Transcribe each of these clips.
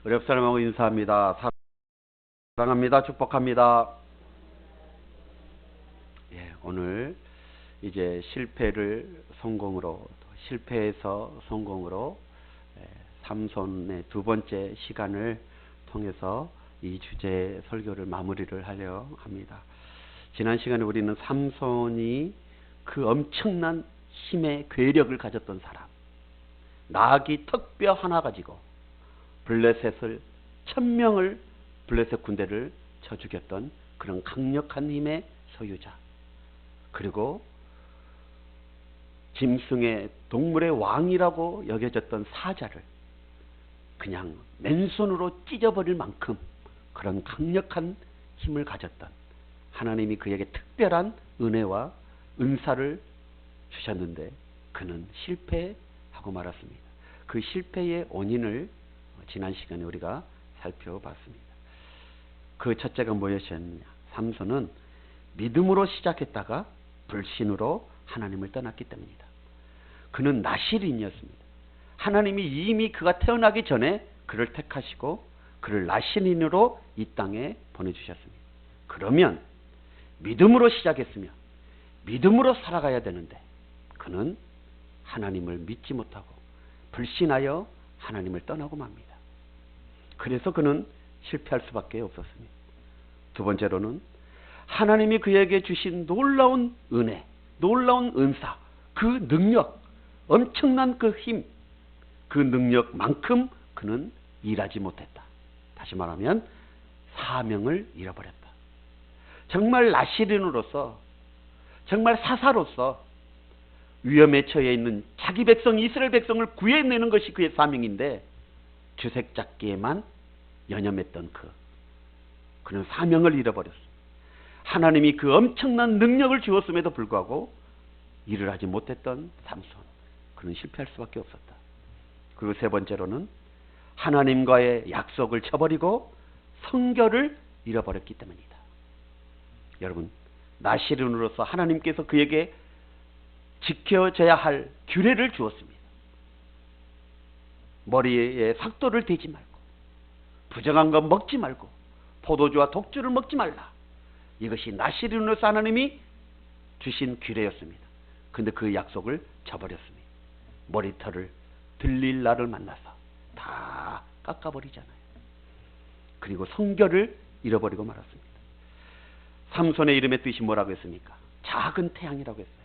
우리 옆 사람하고 인사합니다. 사랑합니다. 축복합니다. 예, 오늘 이제 실패에서 성공으로 삼손의 두 번째 시간을 통해서 이 주제 설교를 마무리를 하려 합니다. 지난 시간에 우리는 삼손이 그 엄청난 힘의 괴력을 가졌던 사람, 나귀 턱뼈 하나 가지고 블레셋을 1000명을 블레셋 군대를 쳐 죽였던 그런 강력한 힘의 소유자, 그리고 짐승의 동물의 왕이라고 여겨졌던 사자를 그냥 맨손으로 찢어버릴 만큼 그런 강력한 힘을 가졌던, 하나님이 그에게 특별한 은혜와 은사를 주셨는데 그는 실패하고 말았습니다. 그 실패의 원인을 지난 시간에 우리가 살펴봤습니다. 그 첫째가 무엇이었느냐? 삼손은 믿음으로 시작했다가 불신으로 하나님을 떠났기 때문이다. 그는 나실인이었습니다. 하나님이 이미 그가 태어나기 전에 그를 택하시고 그를 나실인으로 이 땅에 보내주셨습니다. 그러면 믿음으로 시작했으면 믿음으로 살아가야 되는데 그는 하나님을 믿지 못하고 불신하여 하나님을 떠나고 맙니다. 그래서 그는 실패할 수밖에 없었습니다. 두 번째로는 하나님이 그에게 주신 놀라운 은혜, 놀라운 은사, 그 능력, 엄청난 그 힘, 그 능력만큼 그는 일하지 못했다. 다시 말하면 사명을 잃어버렸다. 정말 나실인으로서, 정말 사사로서 위험에 처해 있는 자기 백성 이스라엘 백성을 구해내는 것이 그의 사명인데 주색 잡기에만 연연했던 그는 사명을 잃어버렸어. 하나님이 그 엄청난 능력을 주었음에도 불구하고 일을 하지 못했던 삼손, 그는 실패할 수밖에 없었다. 그리고 세 번째로는 하나님과의 약속을 쳐버리고 성결을 잃어버렸기 때문이다. 여러분, 나실인으로서 하나님께서 그에게 지켜져야 할 규례를 주었습니다. 머리에 삭도를 대지 말고, 부정한 것 먹지 말고, 포도주와 독주를 먹지 말라. 이것이 나실인으로서 하나님이 주신 규례였습니다. 그런데 그 약속을 저버렸습니다. 머리털을 들릴라를 만나서 다 깎아버리잖아요. 그리고 성결을 잃어버리고 말았습니다. 삼손의 이름의 뜻이 뭐라고 했습니까? 작은 태양이라고 했어요.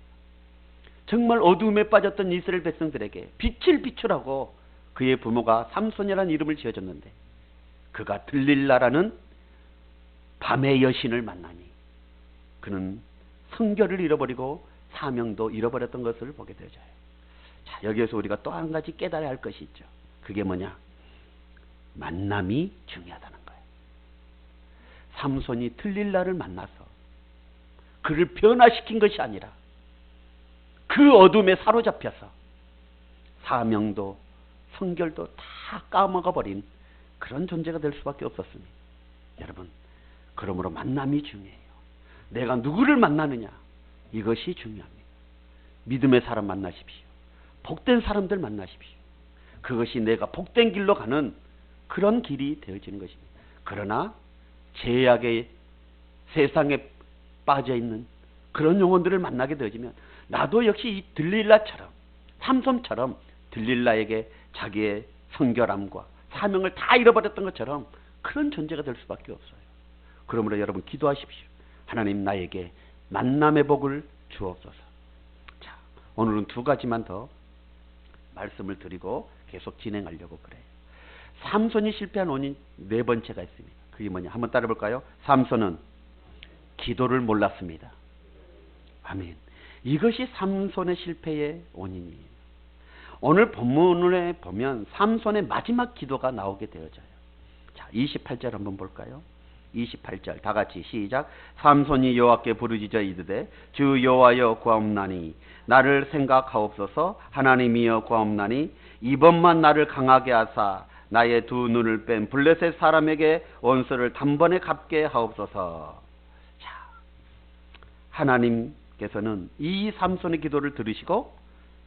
정말 어두움에 빠졌던 이스라엘 백성들에게 빛을 비추라고 그의 부모가 삼손이라는 이름을 지어줬는데 그가 들릴라라는 밤의 여신을 만나니 그는 성결을 잃어버리고 사명도 잃어버렸던 것을 보게 되어져요. 자, 여기에서 우리가 또 한 가지 깨달아야 할 것이 있죠. 그게 뭐냐? 만남이 중요하다는 거예요. 삼손이 들릴라를 만나서 그를 변화시킨 것이 아니라 그 어둠에 사로잡혀서 사명도 성결도 다 까먹어버린 그런 존재가 될 수밖에 없었습니다. 여러분, 그러므로 만남이 중요해요. 내가 누구를 만나느냐, 이것이 중요합니다. 믿음의 사람 만나십시오. 복된 사람들 만나십시오. 그것이 내가 복된 길로 가는 그런 길이 되어지는 것입니다. 그러나 죄악의 세상에 빠져있는 그런 영혼들을 만나게 되어지면 나도 역시 이 들릴라처럼, 삼손처럼 들릴라에게 자기의 성결함과 사명을 다 잃어버렸던 것처럼 그런 존재가 될 수밖에 없어요. 그러므로 여러분 기도하십시오. 하나님, 나에게 만남의 복을 주옵소서. 자, 오늘은 두 가지만 더 말씀을 드리고 계속 진행하려고 그래요. 삼손이 실패한 원인 네 번째가 있습니다. 그게 뭐냐? 한번 따라 볼까요? 삼손은 기도를 몰랐습니다. 아멘. 이것이 삼손의 실패의 원인이에요. 오늘 본문에 보면 삼손의 마지막 기도가 나오게 되어져요. 자, 28절 한번 볼까요? 28절 다 같이 시작. 삼손이 여호와께 부르짖어 이르되 주 여호와여 구하옵나니 나를 생각하옵소서. 하나님이여 구하옵나니 이번만 나를 강하게 하사 나의 두 눈을 뺀 블레셋 사람에게 원수를 단번에 갚게 하옵소서. 자, 하나님께서는 이 삼손의 기도를 들으시고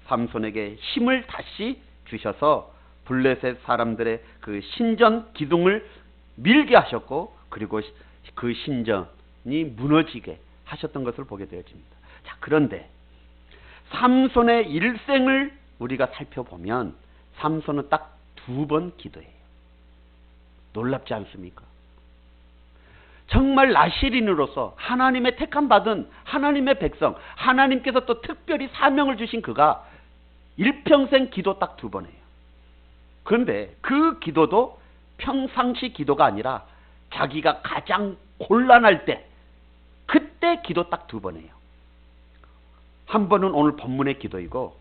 삼손에게 힘을 다시 주셔서 블레셋 사람들의 그 신전 기둥을 밀게 하셨고, 그리고 그 신전이 무너지게 하셨던 것을 보게 되어집니다. 자, 그런데 삼손의 일생을 우리가 살펴보면 삼손은 딱 2번 기도해요. 놀랍지 않습니까? 정말 나실인으로서 하나님의 택함 받은 하나님의 백성, 하나님께서 또 특별히 사명을 주신 그가 일평생 기도 딱 2번 해요. 그런데 그 기도도 평상시 기도가 아니라 자기가 가장 곤란할 때, 그때 기도 딱 2번 해요. 한 번은 오늘 본문의 기도이고,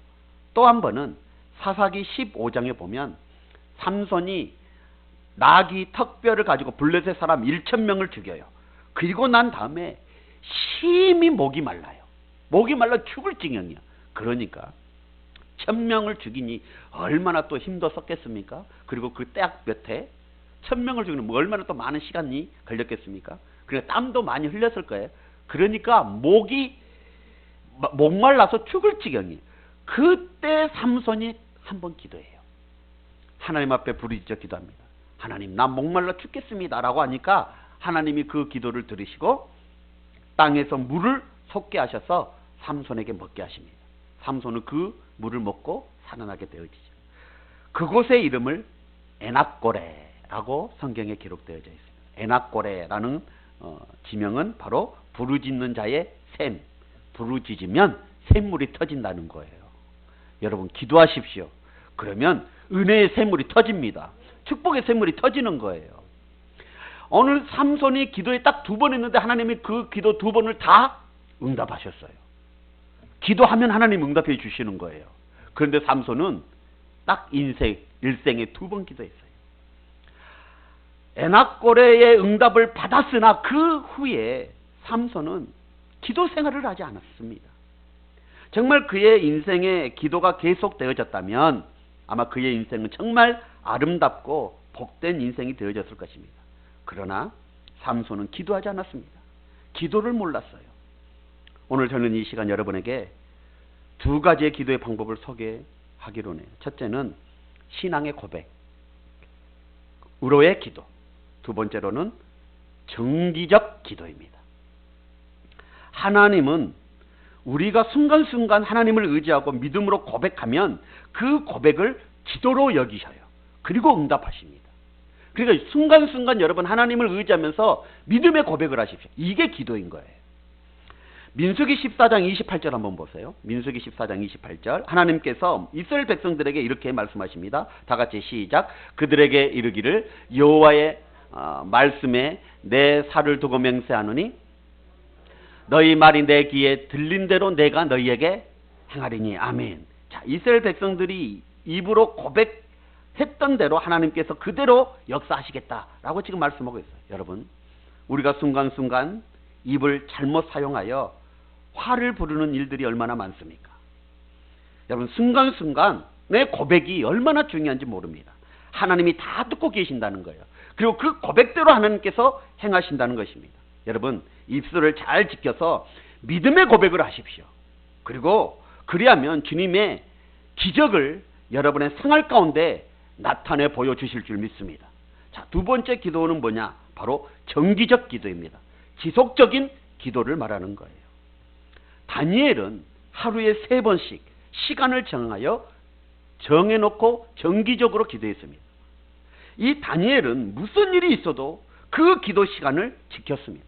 또 한 번은 사사기 15장에 보면 삼손이 나귀 턱뼈를 가지고 블레셋 사람 1,000명을 죽여요. 그리고 난 다음에 심히 목이 말라요. 목이 말라 죽을 지경이야. 그러니까 1,000명을 죽이니 얼마나 또 힘도 썼겠습니까? 그리고 그 떼약 몇해 1,000명을 죽이는 뭐 얼마나 또 많은 시간이 걸렸겠습니까? 그러니까 땀도 많이 흘렸을 거예요. 그러니까 목말라서 죽을 지경이에요. 그때 삼손이 한 번 기도해요. 하나님 앞에 부르짖어 기도합니다. 하나님, 나 목말라 죽겠습니다 라고 하니까 하나님이 그 기도를 들으시고 땅에서 물을 솟게 하셔서 삼손에게 먹게 하십니다. 삼손은 그 물을 먹고 살아나게 되어지죠. 그곳의 이름을 에낙고레라고 성경에 기록되어져 있습니다. 에낙고레라는 지명은 바로 부르짖는 자의 샘, 부르짖으면 샘물이 터진다는 거예요. 여러분, 기도하십시오. 그러면 은혜의 샘물이 터집니다. 축복의 샘물이 터지는 거예요. 오늘 삼손이 기도에 딱 2번 했는데 하나님이 그 기도 2번을 다 응답하셨어요. 기도하면 하나님 응답해 주시는 거예요. 그런데 삼손은 딱 일생에 2번 기도했어요. 에낙고레의 응답을 받았으나 그 후에 삼손은 기도 생활을 하지 않았습니다. 정말 그의 인생에 기도가 계속되어졌다면 아마 그의 인생은 정말 아름답고 복된 인생이 되어졌을 것입니다. 그러나 삼손은 기도하지 않았습니다. 기도를 몰랐어요. 오늘 저는 이 시간 여러분에게 2가지의 기도의 방법을 소개하기로 해요. 첫째는 신앙의 고백, 의로의 기도. 2번째로는 정기적 기도입니다. 하나님은 우리가 순간순간 하나님을 의지하고 믿음으로 고백하면 그 고백을 기도로 여기셔요. 그리고 응답하십니다. 그러니까 순간순간 여러분 하나님을 의지하면서 믿음의 고백을 하십시오. 이게 기도인 거예요. 민수기 14장 28절 한번 보세요. 민수기 14장 28절. 하나님께서 이스라엘 백성들에게 이렇게 말씀하십니다. 다 같이 시작. 그들에게 이르기를 여호와의 말씀에 내 살을 두고 맹세하노니 너희 말이 내 귀에 들린 대로 내가 너희에게 행하리니. 아멘. 자, 이스라엘 백성들이 입으로 고백했던 대로 하나님께서 그대로 역사하시겠다라고 지금 말씀하고 있어요. 여러분, 우리가 순간순간 입을 잘못 사용하여 화를 부르는 일들이 얼마나 많습니까? 여러분, 순간순간 내 고백이 얼마나 중요한지 모릅니다. 하나님이 다 듣고 계신다는 거예요. 그리고 그 고백대로 하나님께서 행하신다는 것입니다. 여러분, 입술을 잘 지켜서 믿음의 고백을 하십시오. 그리고 그리하면 주님의 기적을 여러분의 생활 가운데 나타내 보여주실 줄 믿습니다. 자, 2번째 기도는 뭐냐? 바로 정기적 기도입니다. 지속적인 기도를 말하는 거예요. 다니엘은 하루에 3번씩 시간을 정해놓고 정기적으로 기도했습니다. 이 다니엘은 무슨 일이 있어도 그 기도 시간을 지켰습니다.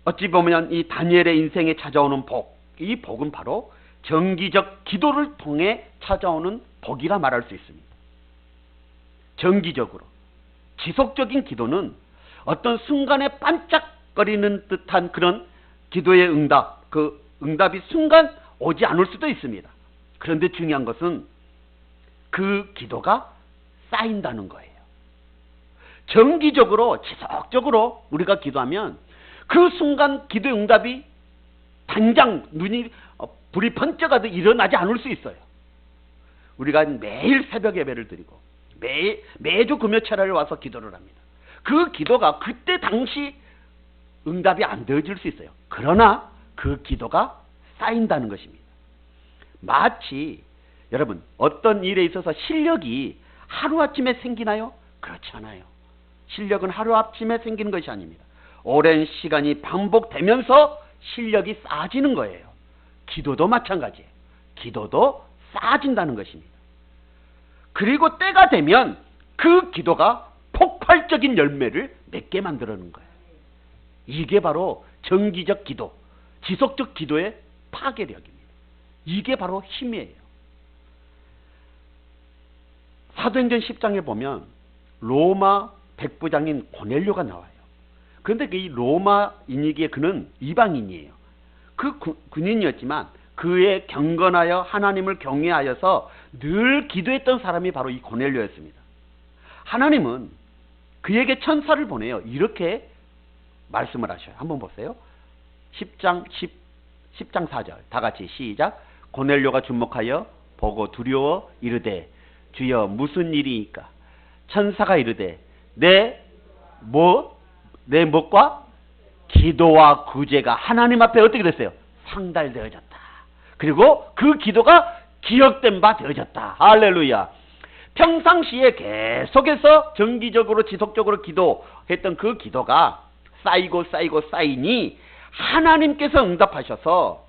어찌 보면 이 다니엘의 인생에 찾아오는 복, 이 복은 바로 정기적 기도를 통해 찾아오는 복이라 말할 수 있습니다. 정기적으로 지속적인 기도는 어떤 순간에 반짝거리는 듯한 그런 기도의 응답, 그 응답이 순간 오지 않을 수도 있습니다. 그런데 중요한 것은 그 기도가 쌓인다는 거예요. 정기적으로 지속적으로 우리가 기도하면 그 순간 기도의 응답이 당장 불이 번쩍하듯 일어나지 않을 수 있어요. 우리가 매일 새벽 예배를 드리고 매주 금요철에 와서 기도를 합니다. 그 기도가 그때 당시 응답이 안 되어질 수 있어요. 그러나 그 기도가 쌓인다는 것입니다. 마치 여러분, 어떤 일에 있어서 실력이 하루아침에 생기나요? 그렇지 않아요. 실력은 하루아침에 생기는 것이 아닙니다. 오랜 시간이 반복되면서 실력이 쌓아지는 거예요. 기도도 마찬가지예요. 기도도 쌓아진다는 것입니다. 그리고 때가 되면 그 기도가 폭발적인 열매를 맺게 만들어내는 거예요. 이게 바로 정기적 기도, 지속적 기도의 파괴력입니다. 이게 바로 힘이에요. 사도행전 10장에 보면 로마 백부장인 고넬료가 나와요. 그런데 이 로마인이기에 그는 이방인이에요. 그 군인이었지만 그의 경건하여 하나님을 경외하여서 늘 기도했던 사람이 바로 이 고넬료였습니다. 하나님은 그에게 천사를 보내요. 이렇게 말씀을 하셔요. 한번 보세요. 10장 4절 다 같이 시작. 고넬료가 주목하여 보고 두려워 이르되 주여 무슨 일이니까? 천사가 이르되 내 몫과 기도와 구제가 하나님 앞에 어떻게 됐어요? 상달되어졌다. 그리고 그 기도가 기억된 바 되어졌다. 할렐루야. 평상시에 계속해서 정기적으로 지속적으로 기도했던 그 기도가 쌓이고 쌓이니 하나님께서 응답하셔서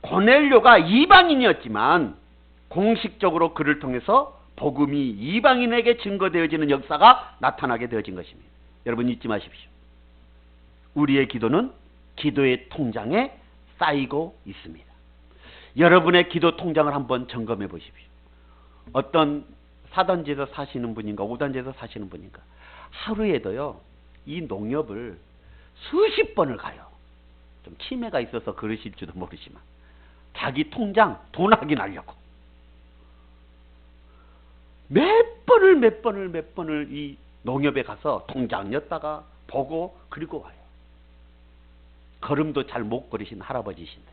고넬료가 이방인이었지만 공식적으로 그를 통해서 복음이 이방인에게 증거되어지는 역사가 나타나게 되어진 것입니다. 여러분 잊지 마십시오. 우리의 기도는 기도의 통장에 쌓이고 있습니다. 여러분의 기도 통장을 한번 점검해 보십시오. 어떤 4단지에서 사시는 분인가 5단지에서 사시는 분인가 하루에도요 이 농협을 수십 번을 가요. 좀 치매가 있어서 그러실지도 모르지만 자기 통장 돈 확인하려고 몇 번을 이 농협에 가서 통장 였다가 보고 그리고 와요. 걸음도 잘 못 걸으신 할아버지신데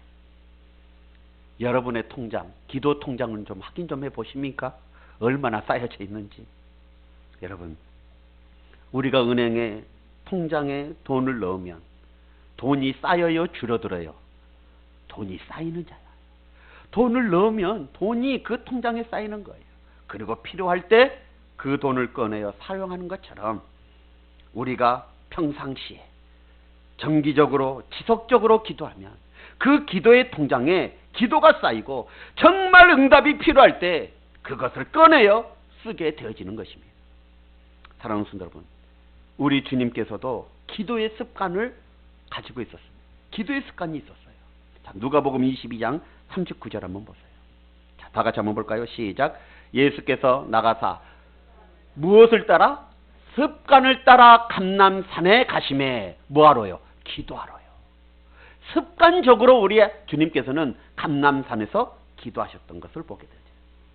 여러분의 통장, 기도 통장은 좀 확인 좀 해보십니까? 얼마나 쌓여져 있는지. 여러분, 우리가 은행에 통장에 돈을 넣으면 돈이 쌓여요, 줄어들어요? 돈이 쌓이는 자야. 돈을 넣으면 돈이 그 통장에 쌓이는 거예요. 그리고 필요할 때 그 돈을 꺼내어 사용하는 것처럼 우리가 평상시에 정기적으로 지속적으로 기도하면 그 기도의 통장에 기도가 쌓이고 정말 응답이 필요할 때 그것을 꺼내어 쓰게 되어지는 것입니다. 사랑하는 성도 여러분, 우리 주님께서도 기도의 습관을 가지고 있었습니다. 기도의 습관이 있었어요. 자, 누가복음 22장 39절 한번 보세요. 자, 다 같이 한번 볼까요? 시작. 예수께서 나가사 무엇을 따라? 습관을 따라 감람산에 가심에 뭐하러요? 기도하러요. 습관적으로 우리 주님께서는 감람산에서 기도하셨던 것을 보게 되죠.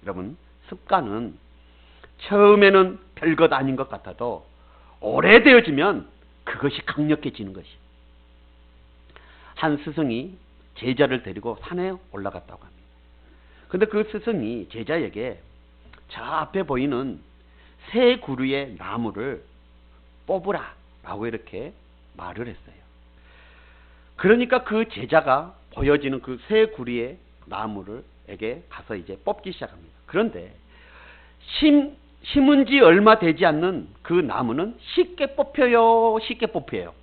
여러분, 습관은 처음에는 별것 아닌 것 같아도 오래되어지면 그것이 강력해지는 것이. 한 스승이 제자를 데리고 산에 올라갔다고 합니다. 그런데 그 스승이 제자에게 저 앞에 보이는 새 구루의 나무를 뽑으라 라고 이렇게 말을 했어요. 그러니까 그 제자가 보여지는 그 새 구리의 나무를에게 가서 이제 뽑기 시작합니다. 그런데 심은 지 얼마 되지 않는 그 나무는 쉽게 뽑혀요, 쉽게 뽑혀요?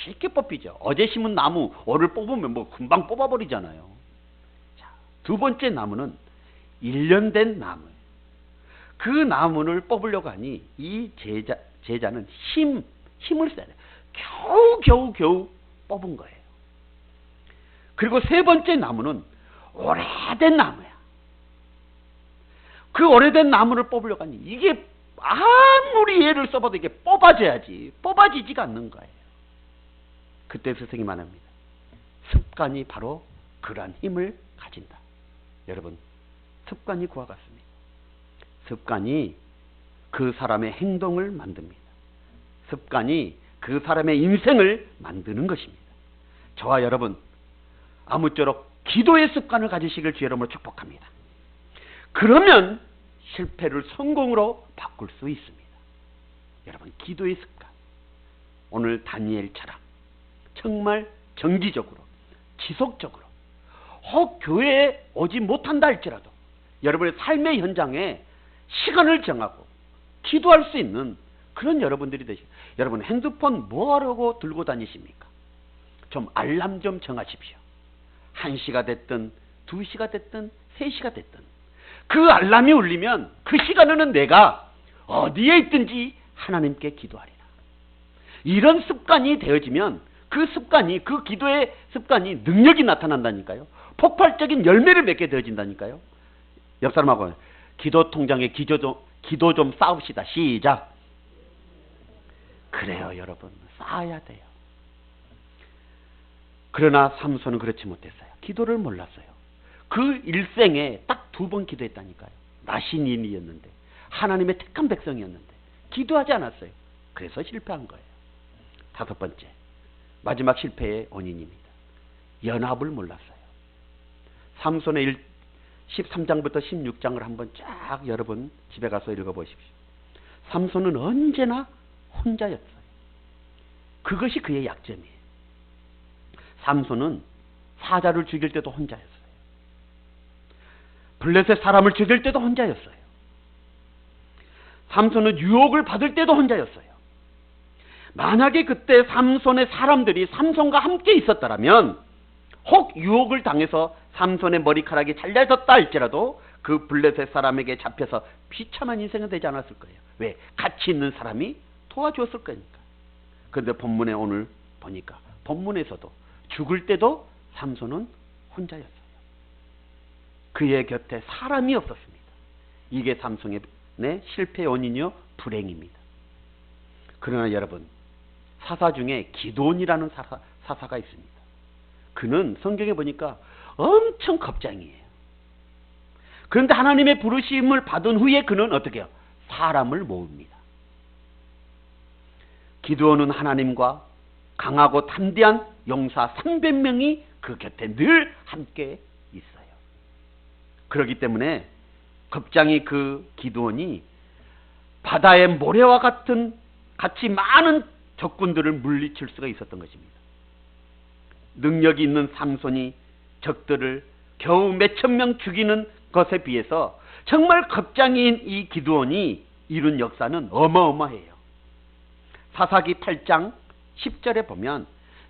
쉽게 뽑히죠. 어제 심은 나무 오늘 뽑으면 뭐 금방 뽑아버리잖아요. 자, 두 번째 나무는 1년 된 나무예요. 그 나무를 뽑으려고 하니 이 제자는 힘을 써야 돼요. 겨우 뽑은 거예요. 그리고 세 번째 나무는 오래된 나무야. 그 오래된 나무를 뽑으려고 하니 이게 아무리 애를 써봐도 이게 뽑아져야지 뽑아지지가 않는 거예요. 그때 스승이 말합니다. 습관이 바로 그러한 힘을 가진다. 여러분, 습관이 그와 같습니다. 습관이 그 사람의 행동을 만듭니다. 습관이 그 사람의 인생을 만드는 것입니다. 저와 여러분, 아무쪼록 기도의 습관을 가지시길 주 여러분으로 축복합니다. 그러면 실패를 성공으로 바꿀 수 있습니다. 여러분, 기도의 습관. 오늘 다니엘처럼 정말 정기적으로 지속적으로 혹 교회에 오지 못한다 할지라도 여러분의 삶의 현장에 시간을 정하고 기도할 수 있는 그런 여러분들이 되시고, 여러분 핸드폰 뭐하려고 들고 다니십니까? 좀 알람 좀 정하십시오. 1시가 됐든 2시가 됐든 3시가 됐든 그 알람이 울리면 그 시간에는 내가 어디에 있든지 하나님께 기도하리라. 이런 습관이 되어지면 그 습관이, 그 기도의 습관이 능력이 나타난다니까요. 폭발적인 열매를 맺게 되어진다니까요. 옆 사람하고 기도 통장에 기도 좀 쌓읍시다. 시작. 그래요, 여러분. 쌓아야 돼요. 그러나 삼손은 그렇지 못했어요. 기도를 몰랐어요. 그 일생에 딱 2번 기도했다니까요. 나신인이었는데, 하나님의 택한 백성이었는데 기도하지 않았어요. 그래서 실패한 거예요. 5번째, 마지막 실패의 원인입니다. 연합을 몰랐어요. 삼손의 13장부터 16장을 한번 쫙 여러분 집에 가서 읽어보십시오. 삼손은 언제나 혼자였어요. 그것이 그의 약점이에요. 삼손은 사자를 죽일 때도 혼자였어요. 블레셋 사람을 죽일 때도 혼자였어요. 삼손은 유혹을 받을 때도 혼자였어요. 만약에 그때 삼손의 사람들이 삼손과 함께 있었다면, 혹 유혹을 당해서 삼손의 머리카락이 잘려졌다 할지라도 그 블레셋 사람에게 잡혀서 비참한 인생은 되지 않았을 거예요. 왜? 같이 있는 사람이 도와주었을 거니까. 그런데 본문에 오늘 보니까 본문에서도 죽을 때도 삼손은 혼자였어요. 그의 곁에 사람이 없었습니다. 이게 삼손의 실패의 원인이요, 불행입니다. 그러나 여러분, 사사 중에 기드온이라는 사사가 있습니다. 그는 성경에 보니까 엄청 겁쟁이에요. 그런데 하나님의 부르심을 받은 후에 그는 어떻게 해요? 사람을 모읍니다. 기드온은 하나님과 강하고 담대한 용사 300명이 그 곁에 늘 함께 있어요. 그렇기 때문에 겁쟁이 그 기드온이 바다의 모래와 같이 많은 적군들을 물리칠 수가 있었던 것입니다. 능력이 있는 삼손이 적들을 겨우 몇천 명 죽이는 것에 비해서 정말 겁쟁이인 이 기드온이 이룬 역사는 어마어마해요. 사사기 8장 10절에 보면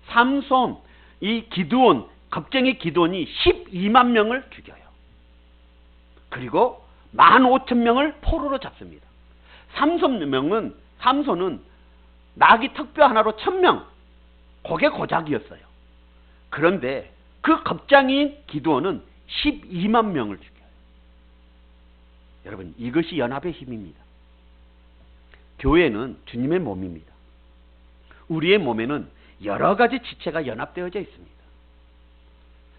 삼손, 이 기드온, 겁쟁이 기드온이 12만 명을 죽여요. 그리고 15,000명을 포로로 잡습니다. 삼손은 나귀 턱뼈 하나로 1,000명, 그게 고작이었어요. 그런데 그 겁쟁이인 기드온은 12만 명을 죽여요. 여러분, 이것이 연합의 힘입니다. 교회는 주님의 몸입니다. 우리의 몸에는 여러 가지 지체가 연합되어져 있습니다.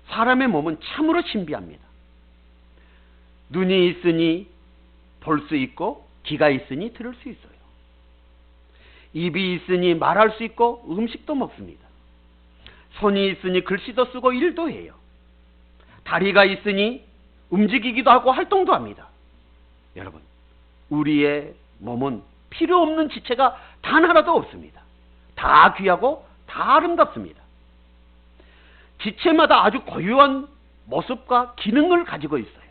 사람의 몸은 참으로 신비합니다. 눈이 있으니 볼 수 있고, 귀가 있으니 들을 수 있어요. 입이 있으니 말할 수 있고 음식도 먹습니다. 손이 있으니 글씨도 쓰고 일도 해요. 다리가 있으니 움직이기도 하고 활동도 합니다. 여러분, 우리의 몸은 필요 없는 지체가 단 하나도 없습니다. 다 귀하고 다 아름답습니다. 지체마다 아주 고유한 모습과 기능을 가지고 있어요.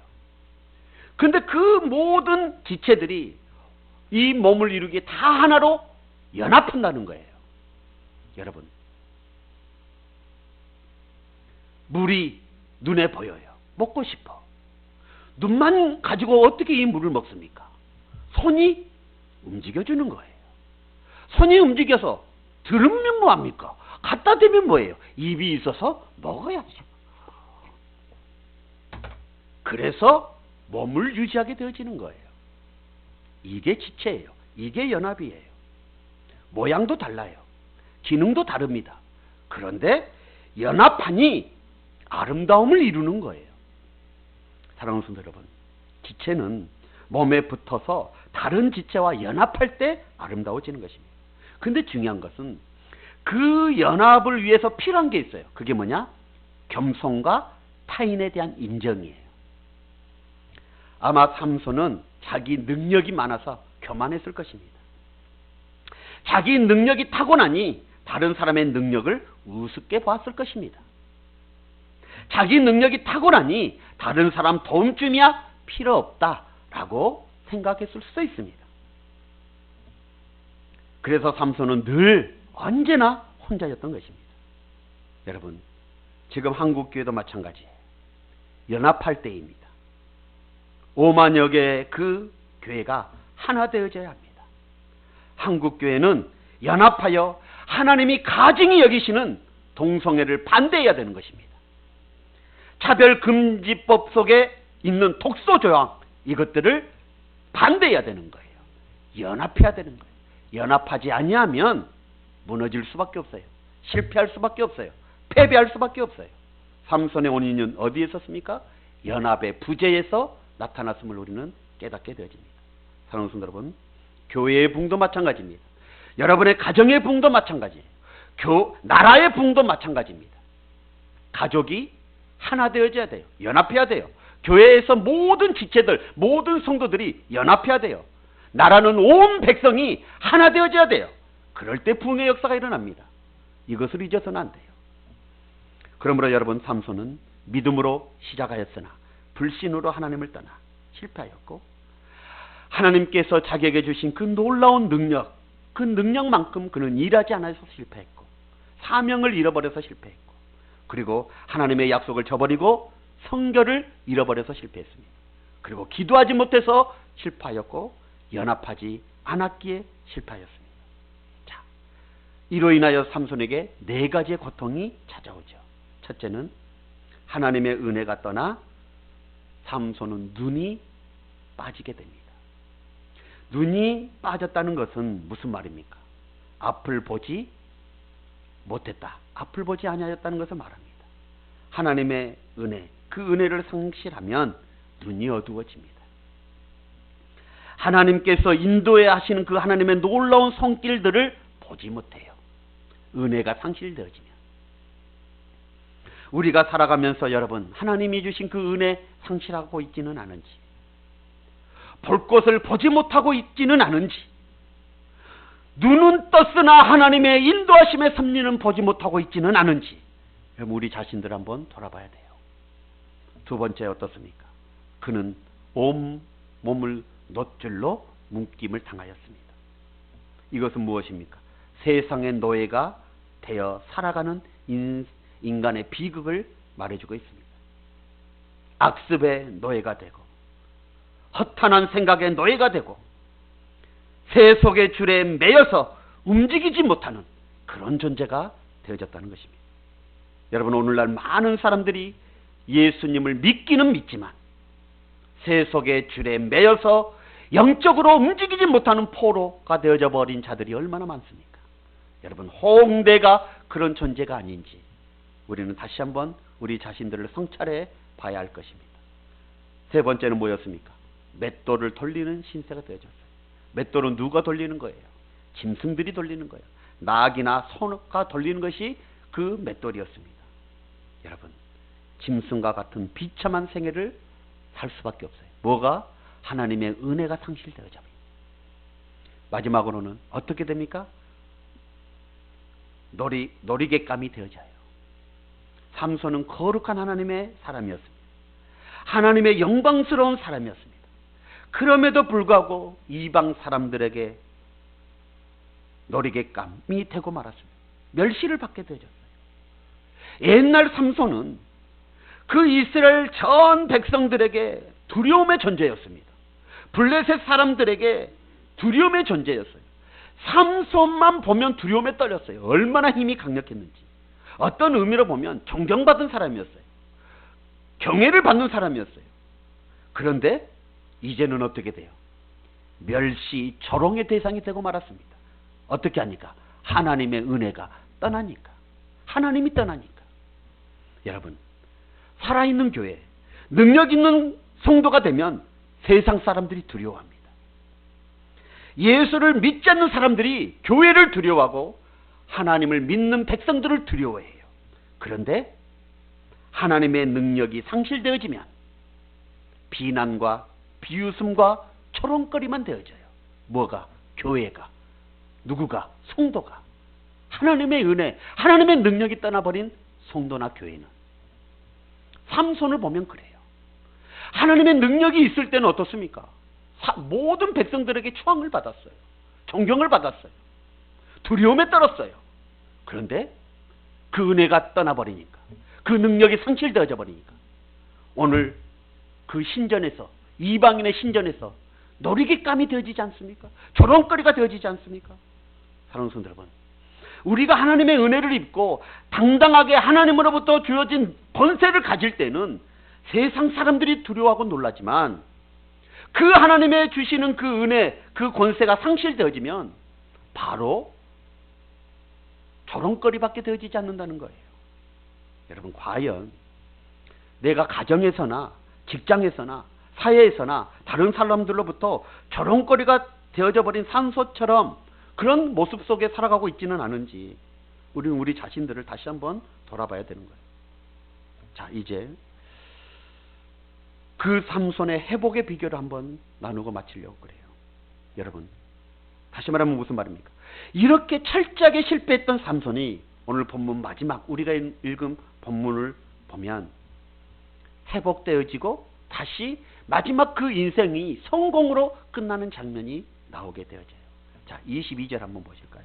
그런데 그 모든 지체들이 이 몸을 이루기에 다 하나로 연합한다는 거예요. 여러분, 물이 눈에 보여요. 먹고 싶어. 눈만 가지고 어떻게 이 물을 먹습니까? 손이 움직여주는 거예요. 손이 움직여서 들으면 뭐합니까? 갖다 대면 뭐예요? 입이 있어서 먹어야죠. 그래서 몸을 유지하게 되어지는 거예요. 이게 지체예요. 이게 연합이에요. 모양도 달라요. 기능도 다릅니다. 그런데 연합하니 아름다움을 이루는 거예요. 사랑하는 성도 여러분, 지체는 몸에 붙어서 다른 지체와 연합할 때 아름다워지는 것입니다. 근데 중요한 것은 그 연합을 위해서 필요한 게 있어요. 그게 뭐냐? 겸손과 타인에 대한 인정이에요. 아마 삼손은 자기 능력이 많아서 교만했을 것입니다. 자기 능력이 타고나니 다른 사람의 능력을 우습게 보았을 것입니다. 자기 능력이 타고나니 다른 사람 도움쯤이야 필요 없다라고 생각했을 수도 있습니다. 그래서 삼손은 늘 언제나 혼자였던 것입니다. 여러분, 지금 한국교회도 마찬가지예요. 연합할 때입니다. 5만여 개의 그 교회가 하나 되어져야 합니다. 한국교회는 연합하여 하나님이 가증히 여기시는 동성애를 반대해야 되는 것입니다. 차별금지법 속에 있는 독소조항, 이것들을 반대해야 되는 거예요. 연합해야 되는 거예요. 연합하지 아니하면 무너질 수밖에 없어요. 실패할 수밖에 없어요. 패배할 수밖에 없어요. 삼손의 원인은 어디에 있었습니까? 연합의 부재에서 나타났음을 우리는 깨닫게 되어집니다. 사랑하는 성도 여러분, 교회의 부흥도 마찬가지입니다. 여러분의 가정의 부흥도 마찬가지예요. 나라의 부흥도 마찬가지입니다. 가족이 하나 되어져야 돼요. 연합해야 돼요. 교회에서 모든 지체들, 모든 성도들이 연합해야 돼요. 나라는 온 백성이 하나 되어져야 돼요. 그럴 때 부흥의 역사가 일어납니다. 이것을 잊어서는 안 돼요. 그러므로 여러분, 삼손은 믿음으로 시작하였으나 불신으로 하나님을 떠나 실패하였고, 하나님께서 자기에게 주신 그 놀라운 능력, 그 능력만큼 그는 일하지 않아서 실패했고, 사명을 잃어버려서 실패했고, 그리고 하나님의 약속을 저버리고 성결을 잃어버려서 실패했습니다. 그리고 기도하지 못해서 실패하였고, 연합하지 않았기에 실패하였습니다. 자, 이로 인하여 삼손에게 4가지의 고통이 찾아오죠. 첫째는 하나님의 은혜가 떠나 삼손은 눈이 빠지게 됩니다. 눈이 빠졌다는 것은 무슨 말입니까? 앞을 보지 못했다, 앞을 보지 아니하였다는 것을 말합니다. 하나님의 은혜, 그 은혜를 상실하면 눈이 어두워집니다. 하나님께서 인도해 하시는 그 하나님의 놀라운 손길들을 보지 못해요. 은혜가 상실되어지면. 우리가 살아가면서 여러분, 하나님이 주신 그 은혜 상실하고 있지는 않은지, 볼 것을 보지 못하고 있지는 않은지, 눈은 떴으나 하나님의 인도하심의 섭리는 보지 못하고 있지는 않은지, 우리 자신들 한번 돌아봐야 돼요. 두 번째 어떻습니까? 그는 온 몸을 놋줄로 묶임을 당하였습니다. 이것은 무엇입니까? 세상의 노예가 되어 살아가는 인간의 비극을 말해주고 있습니다. 악습의 노예가 되고, 허탄한 생각의 노예가 되고, 세속의 줄에 매여서 움직이지 못하는 그런 존재가 되어졌다는 것입니다. 여러분, 오늘날 많은 사람들이 예수님을 믿기는 믿지만 세속의 줄에 매여서 영적으로 움직이지 못하는 포로가 되어져 버린 자들이 얼마나 많습니까? 여러분, 홍대가 그런 존재가 아닌지 우리는 다시 한번 우리 자신들을 성찰해 봐야 할 것입니다. 세 번째는 뭐였습니까? 맷돌을 돌리는 신세가 되어졌어요. 맷돌은 누가 돌리는 거예요? 짐승들이 돌리는 거예요. 낙이나 소가 돌리는 것이 그 맷돌이었습니다. 여러분, 짐승과 같은 비참한 생애를 살 수밖에 없어요. 뭐가? 하나님의 은혜가 상실되어져. 마지막으로는 어떻게 됩니까? 놀이객감이 되어져요. 삼손은 거룩한 하나님의 사람이었습니다. 하나님의 영광스러운 사람이었습니다. 그럼에도 불구하고 이방 사람들에게 놀이객감이 되고 말았습니다. 멸시를 받게 되어졌어요. 옛날 삼손은 그 이스라엘 전 백성들에게 두려움의 존재였습니다. 블레셋 사람들에게 두려움의 존재였어요. 삼손만 보면 두려움에 떨렸어요. 얼마나 힘이 강력했는지. 어떤 의미로 보면 존경받은 사람이었어요. 경애를 받는 사람이었어요. 그런데 이제는 어떻게 돼요? 멸시, 조롱의 대상이 되고 말았습니다. 어떻게 하니까? 하나님의 은혜가 떠나니까. 하나님이 떠나니까. 여러분, 살아있는 교회, 능력 있는 성도가 되면 세상 사람들이 두려워합니다. 예수를 믿지 않는 사람들이 교회를 두려워하고 하나님을 믿는 백성들을 두려워해요. 그런데 하나님의 능력이 상실되어지면 비난과 비웃음과 초롱거리만 되어져요. 뭐가? 교회가. 누구가? 성도가. 하나님의 은혜, 하나님의 능력이 떠나버린 성도나 교회는. 삼손을 보면 그래요. 하나님의 능력이 있을 때는 어떻습니까? 모든 백성들에게 추앙을 받았어요. 존경을 받았어요. 두려움에 떨었어요. 그런데 그 은혜가 떠나버리니까, 그 능력이 상실되어져 버리니까 오늘 그 신전에서, 이방인의 신전에서 놀이기감이 되어지지 않습니까? 조롱거리가 되어지지 않습니까? 사랑하는 성도 여러분, 우리가 하나님의 은혜를 입고 당당하게 하나님으로부터 주어진 권세를 가질 때는 세상 사람들이 두려워하고 놀라지만, 그 하나님의 주시는 그 은혜, 그 권세가 상실되어지면 바로 조롱거리밖에 되어지지 않는다는 거예요. 여러분, 과연 내가 가정에서나 직장에서나 사회에서나 다른 사람들로부터 조롱거리가 되어져 버린 산소처럼 그런 모습 속에 살아가고 있지는 않은지, 우리는 우리 자신들을 다시 한번 돌아봐야 되는 거예요. 자, 이제 그 삼손의 회복의 비결을 한번 나누고 마치려고 그래요. 여러분, 다시 말하면 무슨 말입니까? 이렇게 철저하게 실패했던 삼손이 오늘 본문 마지막 우리가 읽은 본문을 보면 회복되어지고 다시 마지막 그 인생이 성공으로 끝나는 장면이 나오게 되어져요. 자, 22절 한번 보실까요?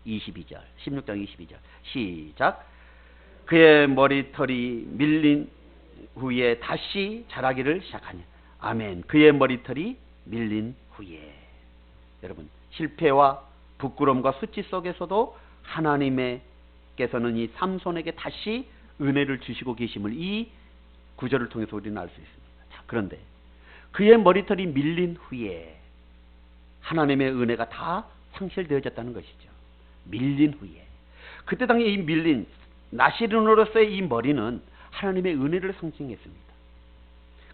22절, 16장 22절 시작. 그의 머리털이 밀린 후에 다시 자라기를 시작하니. 아멘. 그의 머리털이 밀린 후에. 여러분, 실패와 부끄러움과 수치 속에서도 하나님께서는 이 삼손에게 다시 은혜를 주시고 계심을 이 구절을 통해서 우리는 알 수 있습니다. 자, 그런데 그의 머리털이 밀린 후에 하나님의 은혜가 다 상실되어졌다는 것이죠. 밀린 후에. 그때 당시 이 밀린 나시른으로서의 이 머리는 하나님의 은혜를 상징했습니다.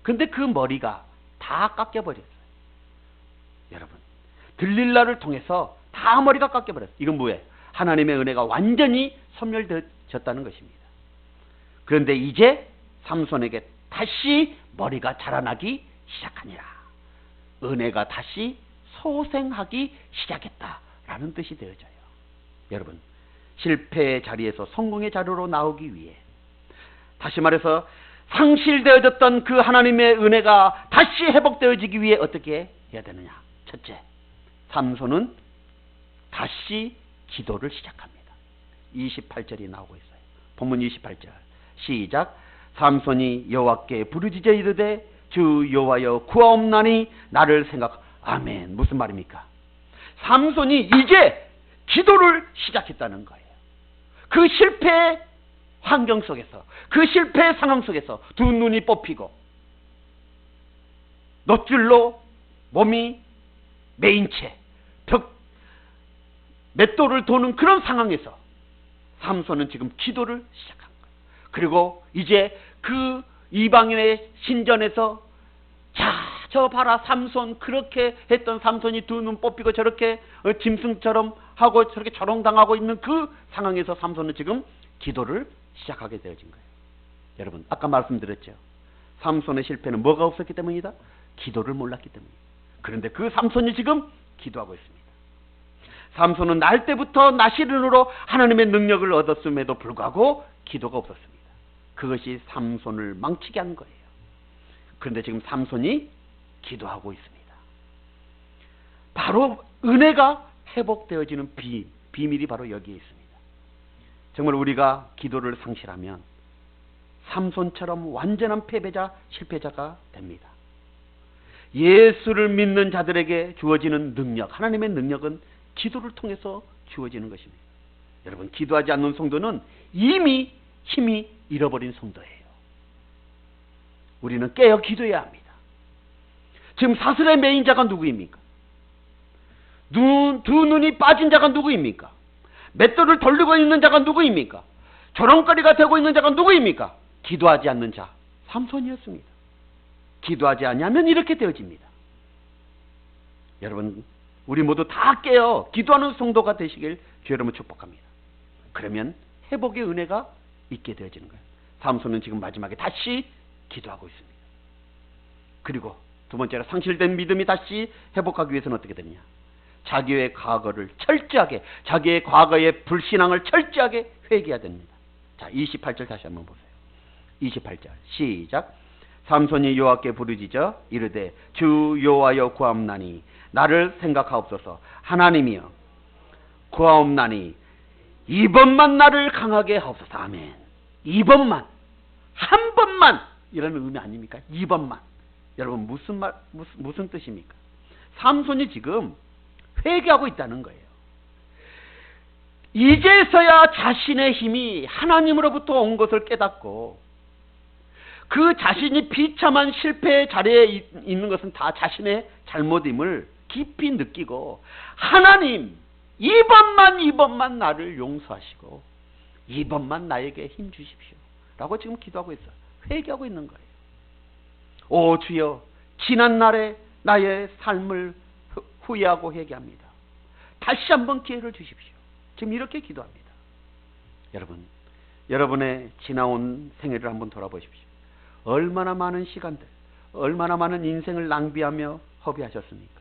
그런데 그 머리가 다 깎여버렸어요. 여러분, 들릴라를 통해서 다 머리가 깎여버렸어요. 이건 뭐예요? 하나님의 은혜가 완전히 소멸되었다는 것입니다. 그런데 이제 삼손에게 다시 머리가 자라나기 시작하니라. 은혜가 다시 소생하기 시작했다라는 뜻이 되어져요. 여러분, 실패의 자리에서 성공의 자리로 나오기 위해, 다시 말해서 상실되어졌던 그 하나님의 은혜가 다시 회복되어지기 위해 어떻게 해야 되느냐? 첫째, 삼손은 다시 기도를 시작합니다. 28절이 나오고 있어요. 본문 28절 시작. 삼손이 여호와께 부르짖어 이르되 주 여호와여 구하옵나니 나를 생각. 아멘. 무슨 말입니까? 삼손이 이제 기도를 시작했다는 거예요. 그 실패의 환경 속에서, 그 실패의 상황 속에서 두 눈이 뽑히고 놋줄로 몸이 메인 채 맷돌을 도는 그런 상황에서 삼손은 지금 기도를 시작한 거예요. 그리고 이제 그 이방인의 신전에서, 자, 저 봐라, 삼손, 그렇게 했던 삼손이 두 눈 뽑히고 저렇게 짐승처럼 하고 저렇게 조롱당하고 있는 그 상황에서 삼손은 지금 기도를 시작하게 되어진 거예요. 여러분, 아까 말씀드렸죠. 삼손의 실패는 뭐가 없었기 때문이다? 기도를 몰랐기 때문이다. 그런데 그 삼손이 지금 기도하고 있습니다. 삼손은 날 때부터 나시른으로 하나님의 능력을 얻었음에도 불구하고 기도가 없었습니다. 그것이 삼손을 망치게 한 거예요. 그런데 지금 삼손이 기도하고 있습니다. 바로 은혜가 회복되어지는 비밀이 바로 여기에 있습니다. 정말 우리가 기도를 상실하면 삼손처럼 완전한 패배자, 실패자가 됩니다. 예수를 믿는 자들에게 주어지는 능력, 하나님의 능력은 기도를 통해서 주어지는 것입니다. 여러분, 기도하지 않는 성도는 이미 힘이 잃어버린 성도예요. 우리는 깨어 기도해야 합니다. 지금 사슬의 메인 자가 누구입니까? 두 눈이 빠진 자가 누구입니까? 맷돌을 돌리고 있는 자가 누구입니까? 조롱거리가 되고 있는 자가 누구입니까? 기도하지 않는 자, 삼손이었습니다. 기도하지 않으면 이렇게 되어집니다. 여러분, 우리 모두 다 깨어 기도하는 성도가 되시길 주의 이름으로 축복합니다. 그러면 회복의 은혜가 있게 되어지는 거예요. 삼손은 지금 마지막에 다시 기도하고 있습니다. 그리고 두 번째로 상실된 믿음이 다시 회복하기 위해서는 어떻게 되느냐? 자기의 과거를 철저하게, 자기의 과거의 불신앙을 철저하게 회개해야 됩니다. 자, 28절 다시 한번 보세요. 28절 시작. 삼손이 여호와께 부르짖어 이르되 주 여호와여 구하옵나니 나를 생각하옵소서. 하나님이여 구하옵나니 이번만 나를 강하게 하옵소서. 아멘. 이번만, 한 번만, 이런 의미 아닙니까? 이번만. 여러분 무슨 뜻입니까? 삼손이 지금 회개하고 있다는 거예요. 이제서야 자신의 힘이 하나님으로부터 온 것을 깨닫고, 그 자신이 비참한 실패의 자리에 있는 것은 다 자신의 잘못임을 깊이 느끼고, 하나님 이번만 나를 용서하시고 이번만 나에게 힘 주십시오 라고 지금 기도하고 있어요. 회개하고 있는 거예요. 오 주여, 지난날에 나의 삶을 후회하고 회개합니다. 다시 한번 기회를 주십시오. 지금 이렇게 기도합니다. 여러분, 여러분의 지나온 생애를 한번 돌아보십시오. 얼마나 많은 시간들, 얼마나 많은 인생을 낭비하며 허비하셨습니까?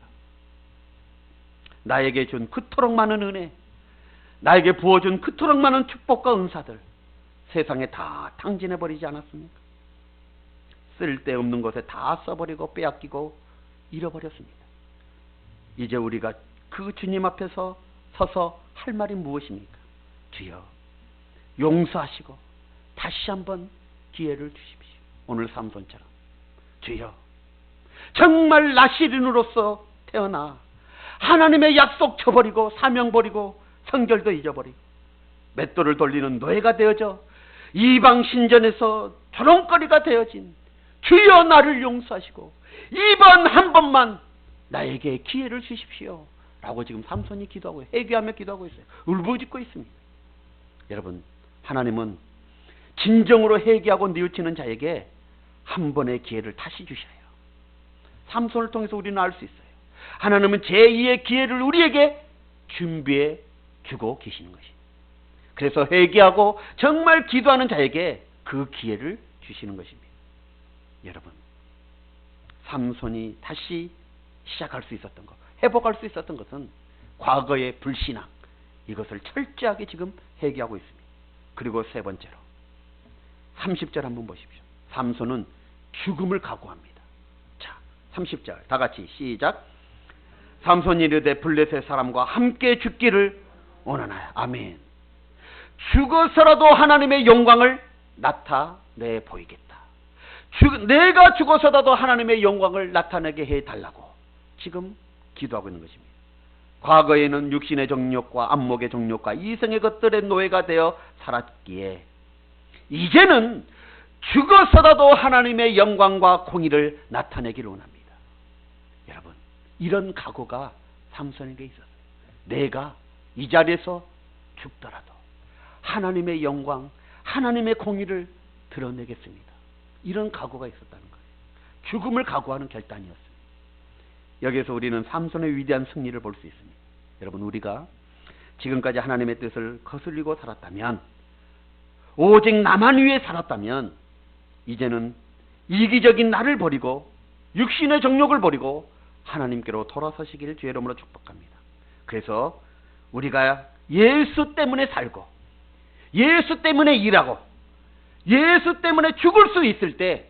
나에게 준 그토록 많은 은혜, 나에게 부어준 그토록 많은 축복과 은사들 세상에 다 탕진해버리지 않았습니까? 쓸데없는 것에 다 써버리고 빼앗기고 잃어버렸습니다. 이제 우리가 그 주님 앞에서 서서 할 말이 무엇입니까? 주여, 용서하시고 다시 한번 기회를 주십시오. 오늘 삼손처럼 주여, 정말 나시린으로서 태어나 하나님의 약속 쳐버리고 사명 버리고 성결도 잊어버리고 맷돌을 돌리는 노예가 되어져 이방 신전에서 조롱거리가 되어진 주여, 나를 용서하시고 이번 한 번만 나에게 기회를 주십시오 라고 지금 삼손이 기도하고 회개하며 기도하고 있어요. 울부짖고 있습니다. 여러분, 하나님은 진정으로 회개하고 뉘우치는 자에게 한 번의 기회를 다시 주셔요. 삼손을 통해서 우리는 알 수 있어요. 하나님은 제2의 기회를 우리에게 준비해 주고 계시는 것입니다. 그래서 회개하고 정말 기도하는 자에게 그 기회를 주시는 것입니다. 여러분, 삼손이 다시 시작할 수 있었던 것, 회복할 수 있었던 것은 과거의 불신앙, 이것을 철저하게 지금 회개하고 있습니다. 그리고 세 번째로 30절 한번 보십시오. 삼손은 죽음을 각오합니다. 자, 30절 다 같이 시작. 삼손이 이르되 블레셋 사람과 함께 죽기를 원하나요? 아멘. 죽어서라도 하나님의 영광을 나타내 보이겠다. 내가 죽어서라도 하나님의 영광을 나타내게 해달라고 지금 기도하고 있는 것입니다. 과거에는 육신의 정욕과 안목의 정욕과 이성의 것들의 노예가 되어 살았기에 이제는 죽어서라도 하나님의 영광과 공의를 나타내기를 원합니다. 여러분, 이런 각오가 삼손에게 있었어요. 내가 이 자리에서 죽더라도 하나님의 영광, 하나님의 공의를 드러내겠습니다. 이런 각오가 있었다는 거예요. 죽음을 각오하는 결단이었습니다. 여기에서 우리는 삼손의 위대한 승리를 볼 수 있습니다. 여러분, 우리가 지금까지 하나님의 뜻을 거슬리고 살았다면, 오직 나만 위해 살았다면, 이제는 이기적인 나를 버리고 육신의 정욕을 버리고 하나님께로 돌아서시기를 주의 이름으로 축복합니다. 그래서 우리가 예수 때문에 살고 예수 때문에 일하고 예수 때문에 죽을 수 있을 때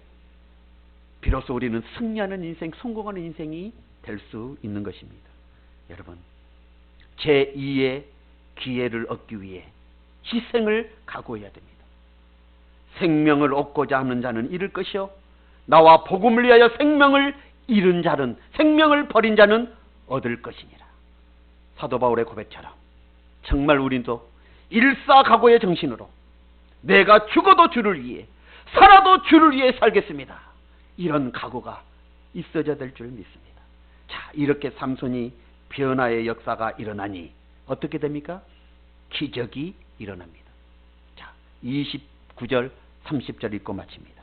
비로소 우리는 승리하는 인생, 성공하는 인생이 될 수 있는 것입니다. 여러분, 제2의 기회를 얻기 위해 희생을 각오해야 됩니다. 생명을 얻고자 하는 자는 잃을 것이요, 나와 복음을 위하여 생명을 잃은 자는, 생명을 버린 자는 얻을 것이니라. 사도 바울의 고백처럼 정말 우리도 일사각오의 정신으로 내가 죽어도 주를 위해, 살아도 주를 위해 살겠습니다, 이런 각오가 있어야 될 줄 믿습니다. 자, 이렇게 삼손이 변화의 역사가 일어나니 어떻게 됩니까? 기적이 일어납니다. 자, 29절 30절 읽고 마칩니다.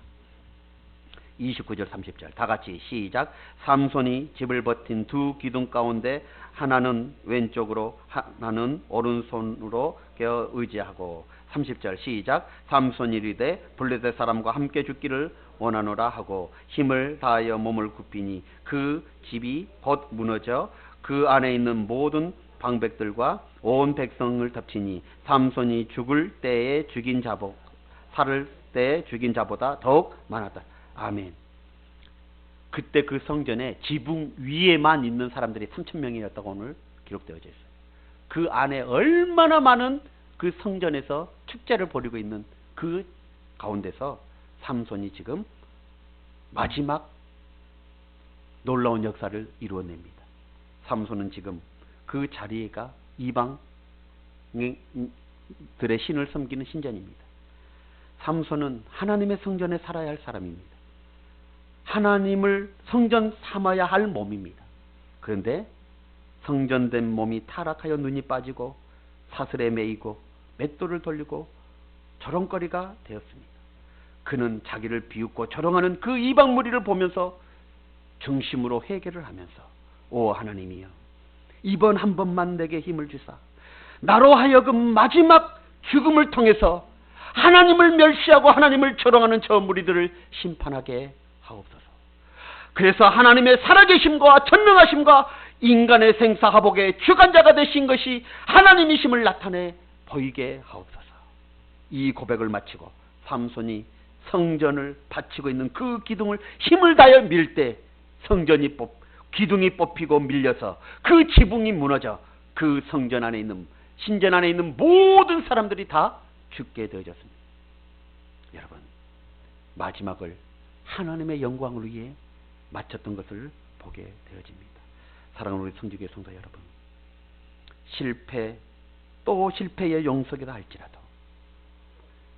29절 30절 다 같이 시작. 삼손이 집을 버틴 두 기둥 가운데 하나는 왼쪽으로 하나는 오른손으로 껴 의지하고, 30절 시작. 삼손이 이르되 블레셋 사람과 함께 죽기를 원하노라 하고 힘을 다하여 몸을 굽히니 그 집이 곧 무너져 그 안에 있는 모든 방백들과 온 백성을 덮치니 삼손이 죽을 때에 죽인 자보, 살을 때에 죽인 자보다 더욱 많았다. 아멘. 그때 그 성전에 지붕 위에만 있는 사람들이 3,000명이었다고 오늘 기록되어져 있어요. 그 안에 얼마나 많은 그 성전에서 축제를 벌이고 있는 그 가운데서 삼손이 지금 마지막 놀라운 역사를 이루어냅니다. 삼손은 지금 그 자리가 이방들의 신을 섬기는 신전입니다. 삼손은 하나님의 성전에 살아야 할 사람입니다. 하나님을 성전 삼아야 할 몸입니다. 그런데 성전된 몸이 타락하여 눈이 빠지고 사슬에 매이고 맷돌을 돌리고 조롱거리가 되었습니다. 그는 자기를 비웃고 조롱하는 그 이방 무리를 보면서 중심으로 회개를 하면서 오 하나님이여, 이번 한 번만 내게 힘을 주사 나로 하여금 마지막 죽음을 통해서 하나님을 멸시하고 하나님을 조롱하는 저 무리들을 심판하게 하옵소서. 그래서 하나님의 살아계심과 전능하심과 인간의 생사화복의 주관자가 되신 것이 하나님이심을 나타내 보이게 하옵소서. 이 고백을 마치고 삼손이 성전을 바치고 있는 그 기둥을 힘을 다하여 밀 때 기둥이 뽑히고 밀려서 그 지붕이 무너져 그 성전 안에 있는, 신전 안에 있는 모든 사람들이 다 죽게 되어졌습니다. 여러분, 마지막을 하나님의 영광을 위해 마쳤던 것을 보게 되어집니다. 사랑하는 우리 성지교회 성도 여러분, 실패 또 실패의 영속이다 할지라도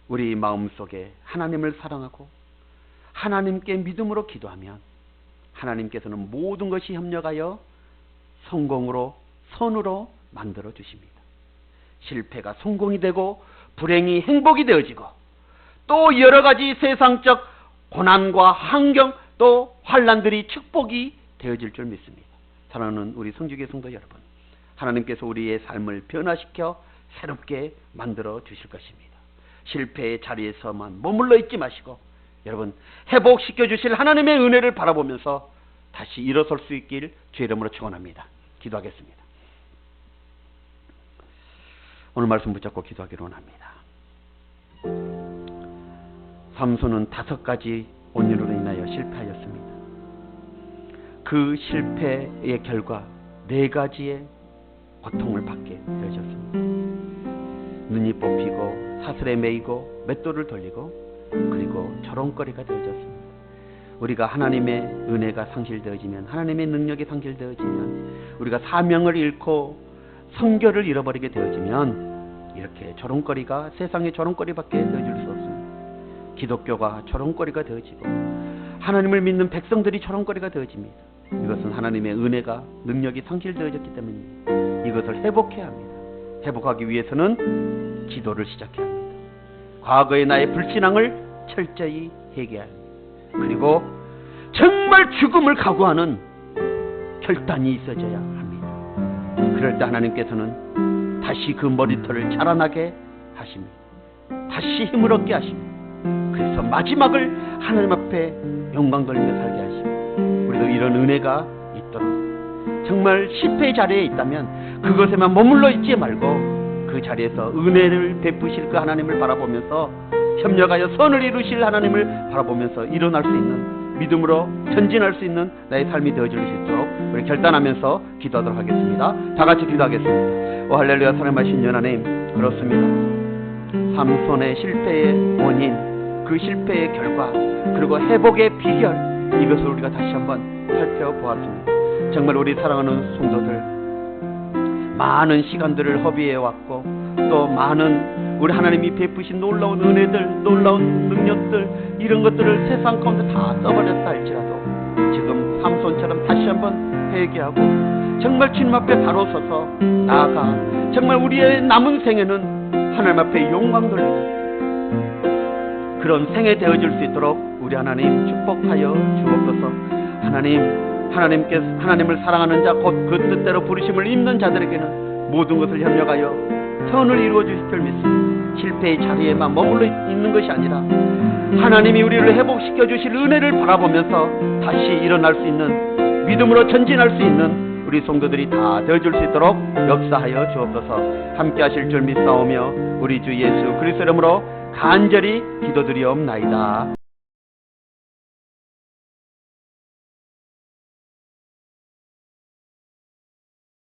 우리 마음속에 하나님을 사랑하고 하나님께 믿음으로 기도하면 하나님께서는 모든 것이 협력하여 성공으로, 선으로 만들어 주십니다. 실패가 성공이 되고 불행이 행복이 되어지고 또 여러 가지 세상적 고난과 환경 또 환난들이 축복이 되어질 줄 믿습니다. 사랑하는 우리 성지교회 성도 여러분, 하나님께서 우리의 삶을 변화시켜 새롭게 만들어 주실 것입니다. 실패의 자리에서만 머물러 있지 마시고 여러분, 회복시켜 주실 하나님의 은혜를 바라보면서 다시 일어설 수 있길 주의 이름으로 축원합니다. 기도하겠습니다. 오늘 말씀 붙잡고 기도하기로 원합니다. 삼손은 5가지 원인으로 인하여 실패하였습니다. 그 실패의 결과 4가지의 고통을 받게 되어졌습니다. 눈이 뽑히고 사슬에 매이고 맷돌을 돌리고 그리고 조롱거리가 되어졌습니다. 우리가 하나님의 은혜가 상실되어지면, 하나님의 능력이 상실되어지면, 우리가 사명을 잃고 성결을 잃어버리게 되어지면 이렇게 조롱거리가, 세상의 조롱거리밖에 되어질 수 없습니다. 기독교가 조롱거리가 되어지고 하나님을 믿는 백성들이 조롱거리가 되어집니다. 이것은 하나님의 은혜가, 능력이 상실되어졌기 때문입니다. 이것을 회복해야 합니다. 회복하기 위해서는 기도를 시작해야 합니다. 과거의 나의 불신앙을 철저히 회개해야 합니다. 그리고 정말 죽음을 각오하는 결단이 있어져야 합니다. 그럴 때 하나님께서는 다시 그 머리털을 자라나게 하십니다. 다시 힘을 얻게 하십니다. 그래서 마지막을 하나님 앞에 영광 돌리며 살게 하십니다. 우리도 이런 은혜가 있도록, 정말 실패의 자리에 있다면 그것에만 머물러 있지 말고 그 자리에서 은혜를 베푸실 그 하나님을 바라보면서 협력하여 선을 이루실 하나님을 바라보면서 일어날 수 있는, 믿음으로 전진할 수 있는 나의 삶이 되어질 수 있도록 우리 결단하면서 기도하도록 하겠습니다. 다 같이 기도하겠습니다. 오 할렐루야. 사랑하신 하나님, 그렇습니다. 삼손의 실패의 원인, 그 실패의 결과, 그리고 회복의 비결, 이것을 우리가 다시 한번 살펴보았습니다. 정말 우리 사랑하는 성도들, 많은 시간들을 허비해 왔고 또 많은 우리 하나님이 베푸신 놀라운 은혜들, 놀라운 능력들, 이런 것들을 세상 가운데 다 써버렸다 할지라도 지금 삼손처럼 다시 한번 회개하고 정말 주님 앞에 바로 서서 나아가 정말 우리의 남은 생애는 하나님 앞에 영광 돌리는 그런 생애 되어질 수 있도록 우리 하나님 축복하여 주옵소서. 하나님을 사랑하는 자, 곧 그 뜻대로 부르심을 입는 자들에게는 모든 것을 협력하여 선을 이루어 주실 줄 믿습니다. 실패의 자리에만 머물러 있는 것이 아니라 하나님이 우리를 회복시켜 주실 은혜를 바라보면서 다시 일어날 수 있는, 믿음으로 전진할 수 있는 우리 성도들이 다 되어줄 수 있도록 역사하여 주옵소서. 함께 하실 줄 믿사오며 우리 주 예수 그리스도 이름으로 간절히 기도드리옵나이다.